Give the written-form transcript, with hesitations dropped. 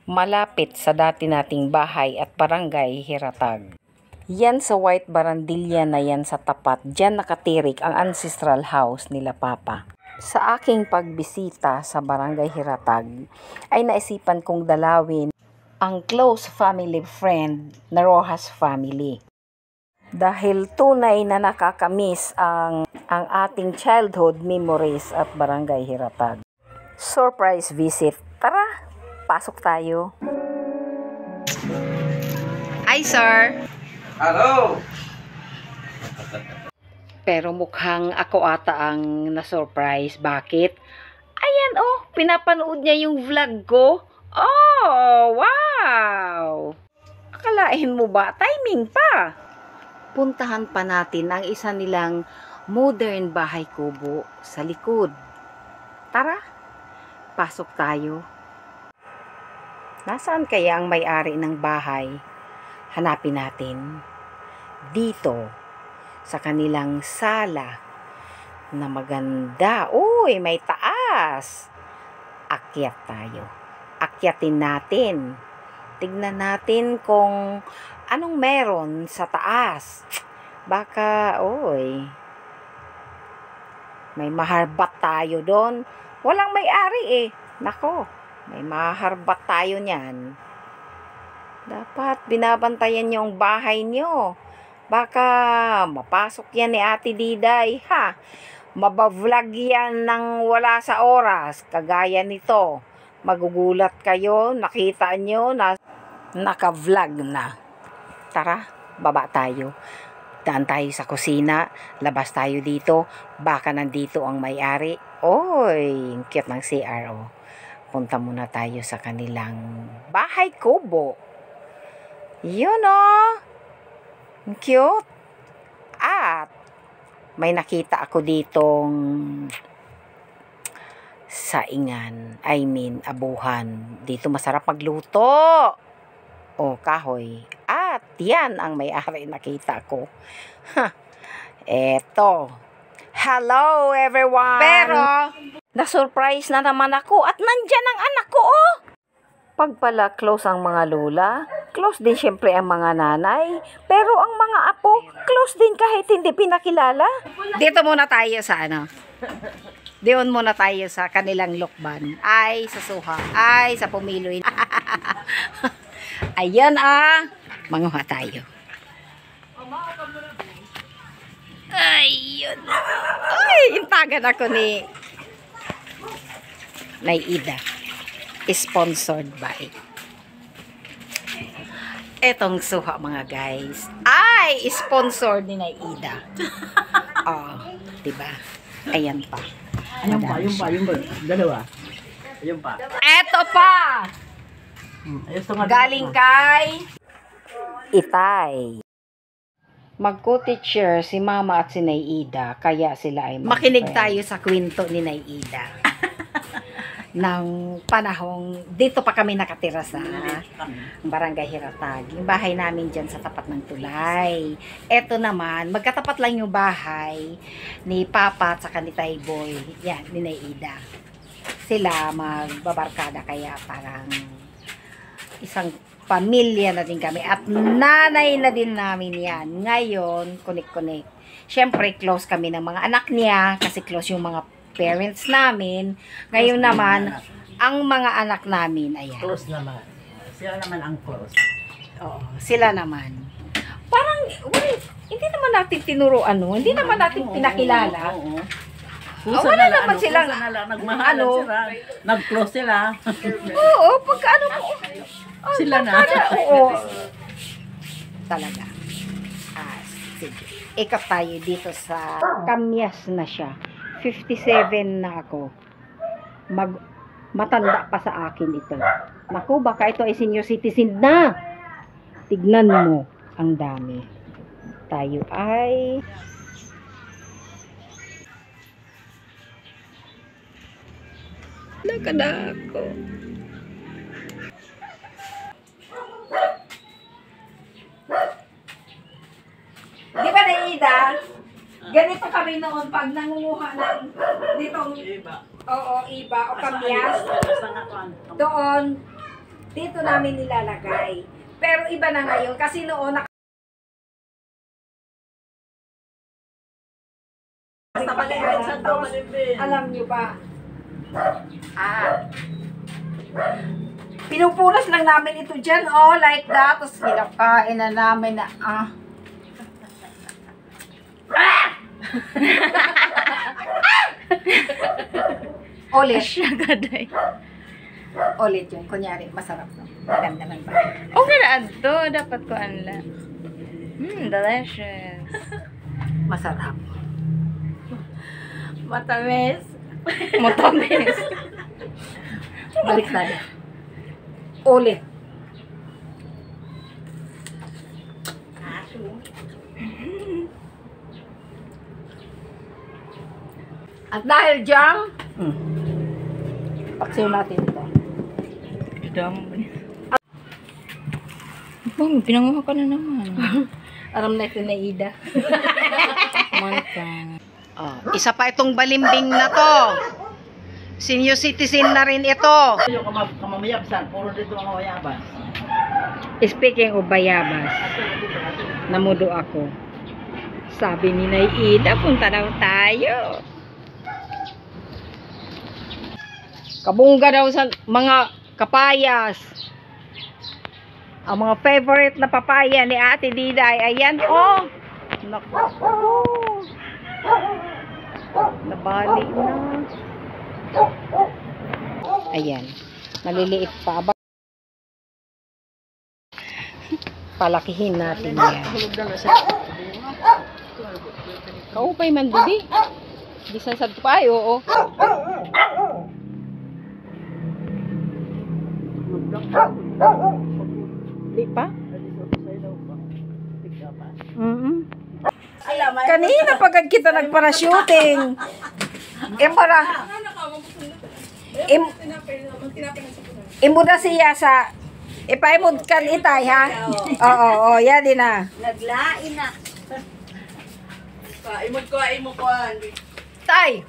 malapit sa dati nating bahay at barangay Hiratag. Yan sa white barandilya na yan sa tapat, dyan nakatirik ang ancestral house nila Papa. Sa aking pagbisita sa barangay Hiratag, ay naisipan kong dalawin ang close family friend na Rojas family. Dahil tunay na nakakamiss ang ating childhood memories at barangay Hiratag. Surprise visit. Tara, pasok tayo. Hi, sir. Hello! Pero mukhang ako ata ang na-surprise. Bakit? Ayan oh, pinapanood niya yung vlog ko. Oh, wow! Akalain mo ba? Timing pa! Puntahan pa natin ang isa nilang modern bahay kubo sa likod. Tara, pasok tayo. Nasaan kaya ang may-ari ng bahay? Hanapin natin. Dito, sa kanilang sala na maganda. Uy, may taas. Akyat tayo. Akyatin natin. Tignan natin kung anong meron sa taas. Baka, uy, may maharbat tayo doon. Walang may-ari eh. Nako, may maharbat tayo niyan. Dapat binabantayan niyo ang bahay niyo. Baka mapasok yan ni Ate Diday, ha? Mabavlog yan ng wala sa oras. Kagaya nito. Magugulat kayo, nakita nyo na naka-vlog na. Tara, baba tayo. Daan tayo sa kusina. Labas tayo dito. Baka nandito ang may-ari. Oy, cute ng CRO. Punta muna tayo sa kanilang bahay kubo. Yun oh. Cute. At may nakita ako ditong saingan. I mean, abuhan. Dito masarap magluto. O, kahoy. At yan ang may-ari nakita ko. Eto. Hello everyone. Pero na-surprise na naman ako at nandyan ang anak ko oh. Pag pala close ang mga lola, close din syempre ang mga nanay. Pero ang mga apo, close din kahit hindi pinakilala. Dito muna tayo sa ano. Doon muna tayo sa kanilang lukban. Ay, sa suha. Ay, sa pumiloy. Ayan ah. Manguha tayo. Ayun. Ay, intagan ako ni Ida. Sponsored by etong suha mga guys. Ay, sponsored ni Ida. Oh, diba? Ayan pa. Ayun pa. Dalawa. Ayun pa. Eto pa! Galing kay Itay. Mag-co-teacher si Mama at si Ida, kaya sila ay makinig tayo sa kwento ni Ida. Nang panahong dito pa kami nakatira sa barangay Hiratag. Yung bahay namin dyan sa tapat ng tulay. Eto naman, magkatapat lang yung bahay ni Papa at saka ni Tayboy. Yan, ni Ida. Sila magbabarkada kaya parang isang pamilya na din kami. At nanay na din namin yan. Ngayon, kunik-kunik. Siyempre, close kami ng mga anak niya kasi close yung mga parents namin. Ngayon naman, ang mga anak namin, ayan. Close naman. Sila naman ang close. Oo, sila naman. Parang, wait, hindi naman natin tinuruan, no? Hindi naman natin pinakilala. Oo. Wala naman silang, nagmahalan sila. Nag-close sila. Oo, pagka ano mo. Sila na. Oo. Talaga. Sige. Ikap tayo dito sa Kamyas na siya. 57 na ako. Matanda pa sa akin ito. Naku, baka ito ay senior citizen na. Tignan mo. Ang dami. Tayo ay nakada ako. Di ba, Ida? Ganito kami noon pag nangunguha ng ditong Iba. oo, iba o kamyas. Doon dito namin nilalagay. Pero iba na ngayon kasi noon Basta maliban sa to, maliban. alam nyo ba? Pinupunas lang namin ito dyan, like that. Tapos pinakain na namin na, Ulit. Siya gaday. Ulit yun. Kunyari, masarap no. Maganda man ba? Okay na adto. Dapat ko anla. Delicious. Masarap. Matamis. Matamis. Balik tayo. Ulit. At dahil dyan, paksiw natin ito. Mami, pinanguha ka na naman. Aram na ito na Ida. Manta. Isa pa itong balimbing na to. Senior citizen na rin ito. Yung kamamayabsan, puro dito ang mayabas. Speaking of bayabas, namudo ako. Sabi ni Nay Ida, punta daw tayo. Kabungga daw sa mga kapayas. Ang mga favorite na papaya ni Ate Diday, ayan Naku. Nabali na. Ayan. Maliliit pa. Palakihin natin yan. Kaupay man didi. Di sa pa, oo. Di pa? Kanina pagad kita nagpara-shooting. Imuda siya sa ipaimod kan itay ha. Oo, yan din na. Naglain na. Imod ko. Tay.